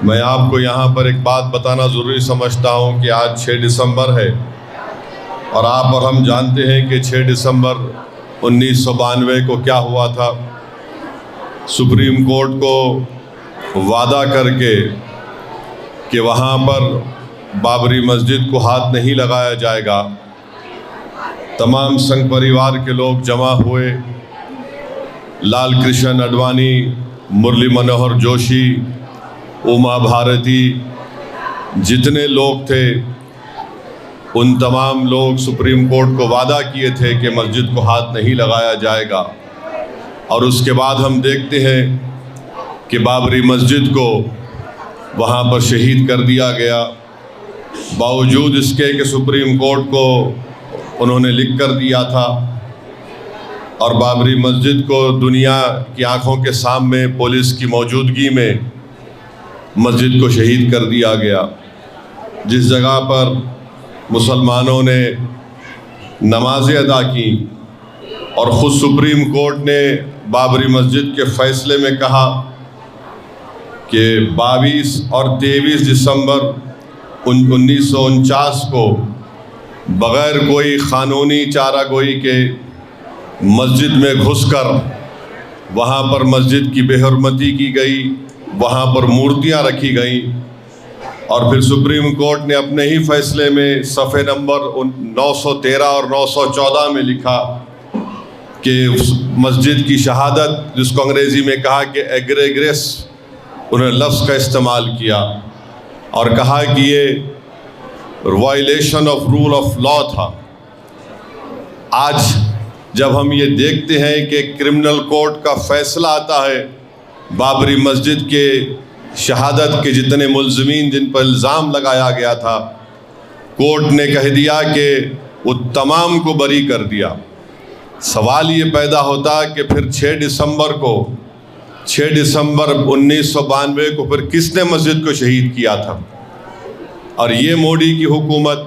میں آپ کو یہاں پر ایک بات بتانا ضروری سمجھتا ہوں کہ آج 6 دسمبر ہے اور آپ اور ہم جانتے ہیں کہ 6 دسمبر 1992 کو کیا ہوا تھا۔ سپریم کورٹ کو وعدہ کر کے کہ وہاں پر بابری مسجد کو ہاتھ نہیں لگایا جائے گا، تمام سنگھ پریوار کے لوگ جمع ہوئے، لال کرشن اڈوانی، مرلی منوہر جوشی، اما بھارتی، جتنے لوگ تھے ان تمام لوگ سپریم کورٹ کو وعدہ کیے تھے کہ مسجد کو ہاتھ نہیں لگایا جائے گا، اور اس کے بعد ہم دیکھتے ہیں کہ بابری مسجد کو وہاں پر شہید کر دیا گیا، باوجود اس کے کہ سپریم کورٹ کو انہوں نے لکھ کر دیا تھا، اور بابری مسجد کو دنیا کی آنکھوں کے سامنے پولیس کی موجودگی میں مسجد کو شہید کر دیا گیا۔ جس جگہ پر مسلمانوں نے نمازیں ادا کی اور خود سپریم کورٹ نے بابری مسجد کے فیصلے میں کہا کہ 22 اور 23 دسمبر 1949 کو بغیر کوئی قانونی چارہ گوئی کے مسجد میں گھس کر وہاں پر مسجد کی بے حرمتی کی گئی، وہاں پر مورتیاں رکھی گئیں، اور پھر سپریم کورٹ نے اپنے ہی فیصلے میں صفحے نمبر 913 اور 914 میں لکھا کہ مسجد کی شہادت، جس کو انگریزی میں کہا کہ ایگریگریس، انہوں نے لفظ کا استعمال کیا اور کہا کہ یہ violation of rule of law تھا۔ آج جب ہم یہ دیکھتے ہیں کہ کرمنل کورٹ کا فیصلہ آتا ہے، بابری مسجد کے شہادت کے جتنے ملزمین جن پر الزام لگایا گیا تھا، کورٹ نے کہہ دیا کہ وہ تمام کو بری کر دیا۔ سوال یہ پیدا ہوتا کہ پھر 6 دسمبر 1992 کو پھر کس نے مسجد کو شہید کیا تھا؟ اور یہ مودی کی حکومت،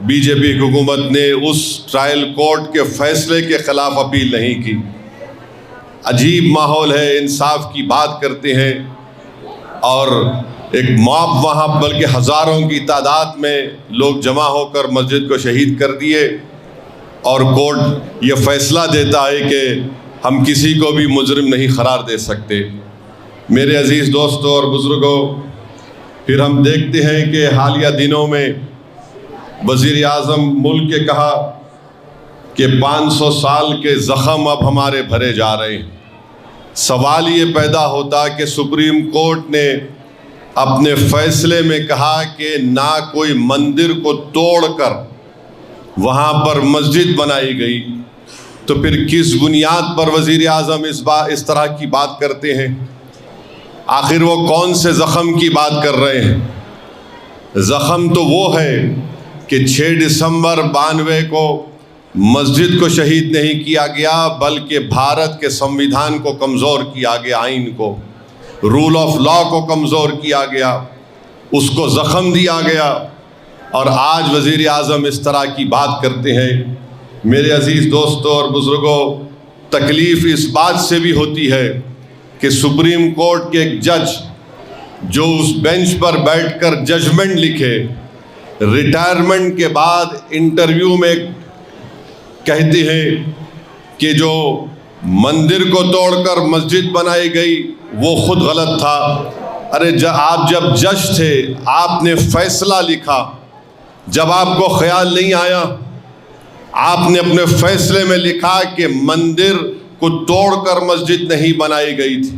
بی جے پی حکومت نے اس ٹرائل کورٹ کے فیصلے کے خلاف اپیل نہیں کی۔ عجیب ماحول ہے، انصاف کی بات کرتے ہیں اور ایک موب وہاں بلکہ ہزاروں کی تعداد میں لوگ جمع ہو کر مسجد کو شہید کر دیے، اور کورٹ یہ فیصلہ دیتا ہے کہ ہم کسی کو بھی مجرم نہیں قرار دے سکتے۔ میرے عزیز دوستوں اور بزرگوں، پھر ہم دیکھتے ہیں کہ حالیہ دنوں میں وزیر اعظم ملک کے کہا کہ 500 سال کے زخم اب ہمارے بھرے جا رہے ہیں۔ سوال یہ پیدا ہوتا کہ سپریم کورٹ نے اپنے فیصلے میں کہا کہ نہ کوئی مندر کو توڑ کر وہاں پر مسجد بنائی گئی، تو پھر کس بنیاد پر وزیر اعظم اس طرح کی بات کرتے ہیں؟ آخر وہ کون سے زخم کی بات کر رہے ہیں؟ زخم تو وہ ہے کہ 6 دسمبر 92 کو مسجد کو شہید نہیں کیا گیا، بلکہ بھارت کے سنویدھان کو کمزور کیا گیا، آئین کو، رول آف لا کو کمزور کیا گیا، اس کو زخم دیا گیا، اور آج وزیر اعظم اس طرح کی بات کرتے ہیں۔ میرے عزیز دوستوں اور بزرگوں، تکلیف اس بات سے بھی ہوتی ہے کہ سپریم کورٹ کے ایک جج جو اس بینچ پر بیٹھ کر ججمنٹ لکھے، ریٹائرمنٹ کے بعد انٹرویو میں کہتے ہیں کہ جو مندر کو توڑ کر مسجد بنائی گئی وہ خود غلط تھا۔ ارے آپ جب جج تھے، آپ نے فیصلہ لکھا، جب آپ کو خیال نہیں آیا، آپ نے اپنے فیصلے میں لکھا کہ مندر کو توڑ کر مسجد نہیں بنائی گئی تھی،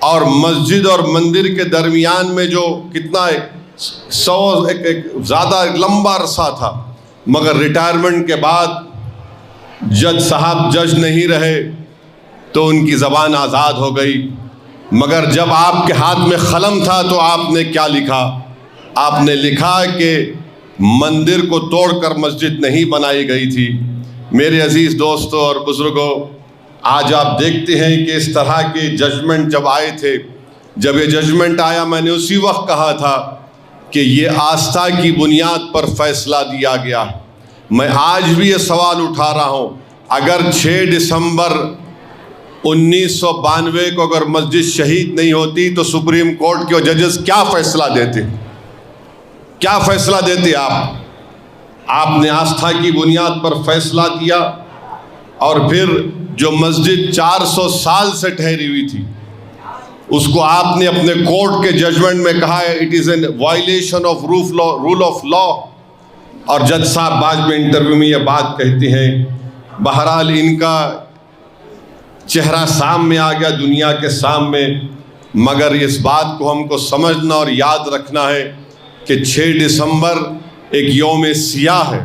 اور مسجد اور مندر کے درمیان میں جو کتنا ایک زیادہ لمبا عرصہ تھا، مگر ریٹائرمنٹ کے بعد جج صاحب جج نہیں رہے تو ان کی زبان آزاد ہو گئی۔ مگر جب آپ کے ہاتھ میں قلم تھا تو آپ نے کیا لکھا؟ آپ نے لکھا کہ مندر کو توڑ کر مسجد نہیں بنائی گئی تھی۔ میرے عزیز دوستوں اور بزرگوں، آج آپ دیکھتے ہیں کہ اس طرح کے ججمنٹ جب آئے تھے، جب یہ ججمنٹ آیا، میں نے اسی وقت کہا تھا کہ یہ آستھا کی بنیاد پر فیصلہ دیا گیا۔ میں آج بھی یہ سوال اٹھا رہا ہوں، اگر 6 دسمبر 1992 کو اگر مسجد شہید نہیں ہوتی تو سپریم کورٹ کے ججز کیا فیصلہ دیتے؟ کیا فیصلہ دیتے آپ نے آستھا کی بنیاد پر فیصلہ کیا، اور پھر جو مسجد 400 سال سے ٹھہری ہوئی تھی اس کو آپ نے اپنے کورٹ کے ججمنٹ میں کہا ہے it is an violation of rule of law, اور جج صاحب بعد میں انٹرویو میں یہ بات کہتے ہیں۔ بہرحال ان کا چہرہ سامنے آ گیا دنیا کے سامنے، مگر اس بات کو ہم کو سمجھنا اور یاد رکھنا ہے کہ 6 دسمبر ایک یوم سیاہ ہے۔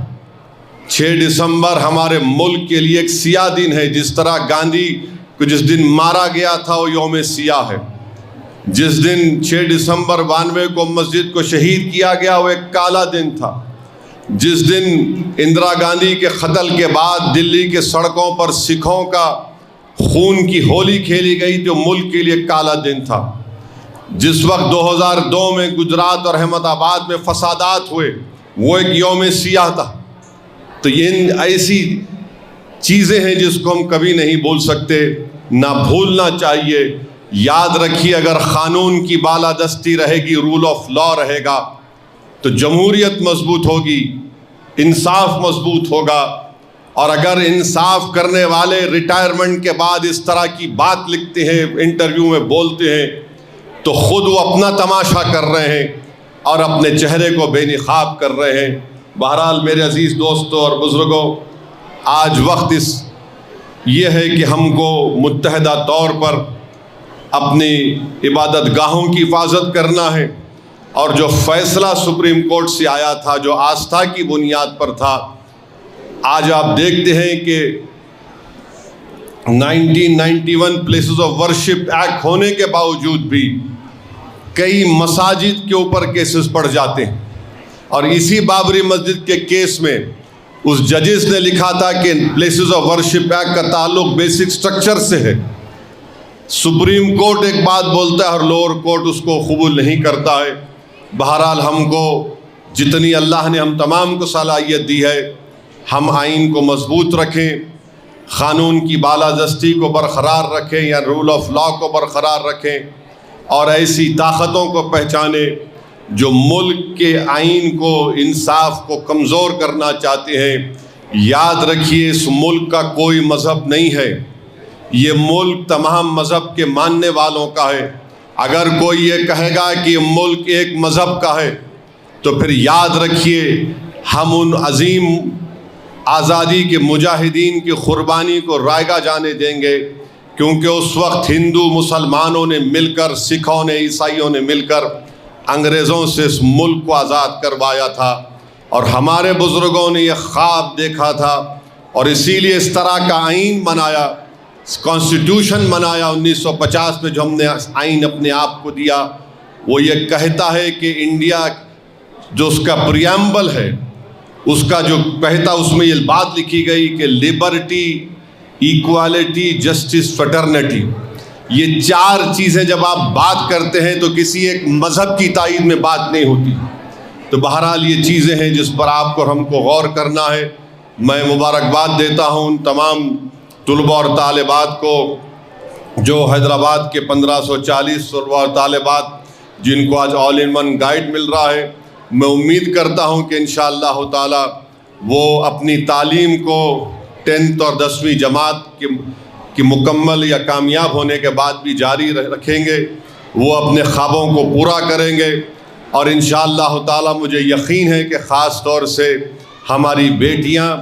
6 دسمبر ہمارے ملک کے لیے ایک سیاہ دن ہے، جس طرح گاندھی کو جس دن مارا گیا تھا وہ یوم سیاہ ہے۔ جس دن 6 دسمبر 92 کو مسجد کو شہید کیا گیا وہ ایک کالا دن تھا۔ جس دن اندرا گاندھی کے قتل کے بعد دلی کے سڑکوں پر سکھوں کا خون کی ہولی کھیلی گئی تو ملک کے لیے کالا دن تھا۔ جس وقت 2002 میں گجرات اور احمد آباد میں فسادات ہوئے وہ ایک یوم سیاہ تھا۔ تو یہ ایسی چیزیں ہیں جس کو ہم کبھی نہیں بھول سکتے، نہ بھولنا چاہیے۔ یاد رکھیے اگر قانون کی بالادستی رہے گی، رول آف لا رہے گا تو جمہوریت مضبوط ہوگی، انصاف مضبوط ہوگا۔ اور اگر انصاف کرنے والے ریٹائرمنٹ کے بعد اس طرح کی بات لکھتے ہیں، انٹرویو میں بولتے ہیں، تو خود وہ اپنا تماشا کر رہے ہیں اور اپنے چہرے کو بے نقاب کر رہے ہیں۔ بہرحال میرے عزیز دوستوں اور بزرگوں، آج وقت یہ ہے کہ ہم کو متحدہ طور پر اپنی عبادت گاہوں کی حفاظت کرنا ہے، اور جو فیصلہ سپریم کورٹ سے آیا تھا جو آستھا کی بنیاد پر تھا، آج آپ دیکھتے ہیں کہ 1991 پلیسز آف ورشپ ایکٹ ہونے کے باوجود بھی کئی مساجد کے اوپر کیسز پڑ جاتے ہیں، اور اسی بابری مسجد کے کیس میں اس ججز نے لکھا تھا کہ پلیسز آف ورشپ ایکٹ کا تعلق بیسک سٹرکچر سے ہے۔ سپریم کورٹ ایک بات بولتا ہے اور لوور کورٹ اس کو قبول نہیں کرتا ہے۔ بہرحال ہم کو جتنی اللہ نے ہم تمام کو صلاحیت دی ہے، ہم آئین کو مضبوط رکھیں، قانون کی بالادستی کو برقرار رکھیں یا رول آف لا کو برقرار رکھیں، اور ایسی طاقتوں کو پہچانیں جو ملک کے آئین کو، انصاف کو کمزور کرنا چاہتے ہیں۔ یاد رکھیے اس ملک کا کوئی مذہب نہیں ہے، یہ ملک تمام مذہب کے ماننے والوں کا ہے۔ اگر کوئی یہ کہے گا کہ یہ ملک ایک مذہب کا ہے تو پھر یاد رکھیے ہم ان عظیم آزادی کے مجاہدین کی قربانی کو رائگاں جانے دیں گے، کیونکہ اس وقت ہندو مسلمانوں نے مل کر، سکھوں نے، عیسائیوں نے مل کر انگریزوں سے اس ملک کو آزاد کروایا تھا، اور ہمارے بزرگوں نے یہ خواب دیکھا تھا، اور اسی لیے اس طرح کا آئین بنایا، کانسٹیٹیوشن بنایا 1950 میں جو ہم نے آئین اپنے آپ کو دیا۔ وہ یہ کہتا ہے کہ انڈیا جو اس کا پریامبل ہے، اس کا جو کہتا، اس میں یہ بات لکھی گئی کہ لبرٹی، ایکوالٹی، جسٹس، فٹرنیٹی، یہ 4 چیزیں جب آپ بات کرتے ہیں تو کسی ایک مذہب کی تائید میں بات نہیں ہوتی۔ تو بہرحال یہ چیزیں ہیں جس پر آپ کو ہم کو غور کرنا ہے۔ میں مبارکباد دیتا ہوں ان تمام طلباء اور طالبات کو جو حیدرآباد کے 1540 طلباء اور طالبات جن کو آج آل ان ون گائیڈ مل رہا ہے۔ میں امید کرتا ہوں کہ انشاءاللہ تعالی وہ اپنی تعلیم کو 10th اور 10ویں جماعت کی مکمل یا کامیاب ہونے کے بعد بھی جاری رکھیں گے، وہ اپنے خوابوں کو پورا کریں گے، اور انشاءاللہ تعالی مجھے یقین ہے کہ خاص طور سے ہماری بیٹیاں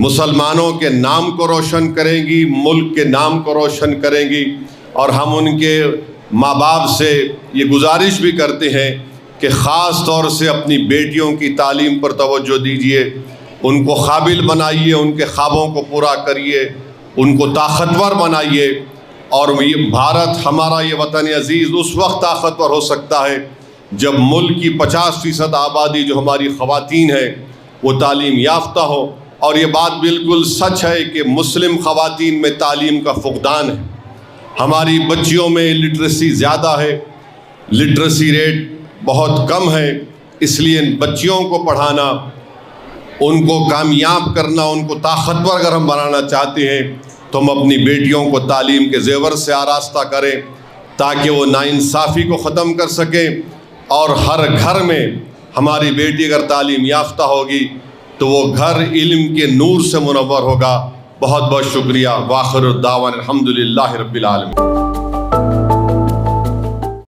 مسلمانوں کے نام کو روشن کریں گی، ملک کے نام کو روشن کریں گی، اور ہم ان کے ماں باپ سے یہ گزارش بھی کرتے ہیں کہ خاص طور سے اپنی بیٹیوں کی تعلیم پر توجہ دیجیے، ان کو قابل بنائیے، ان کے خوابوں کو پورا کریے، ان کو طاقتور بنائیے۔ اور یہ بھارت، ہمارا یہ وطن عزیز اس وقت طاقتور ہو سکتا ہے جب ملک کی 50% آبادی جو ہماری خواتین ہیں وہ تعلیم یافتہ ہو، اور یہ بات بالکل سچ ہے کہ مسلم خواتین میں تعلیم کا فقدان ہے۔ ہماری بچیوں میں لٹریسی زیادہ ہے، لٹریسی ریٹ بہت کم ہے، اس لیے بچیوں کو پڑھانا، ان کو کامیاب کرنا، ان کو طاقتور اگر ہم بنانا چاہتے ہیں تو ہم اپنی بیٹیوں کو تعلیم کے زیور سے آراستہ کریں تاکہ وہ ناانصافی کو ختم کر سکیں، اور ہر گھر میں ہماری بیٹی اگر تعلیم یافتہ ہوگی تو وہ گھر علم کے نور سے منور ہوگا۔ بہت بہت شکریہ۔ وآخر الدعوانا الحمدللہ رب العالمین۔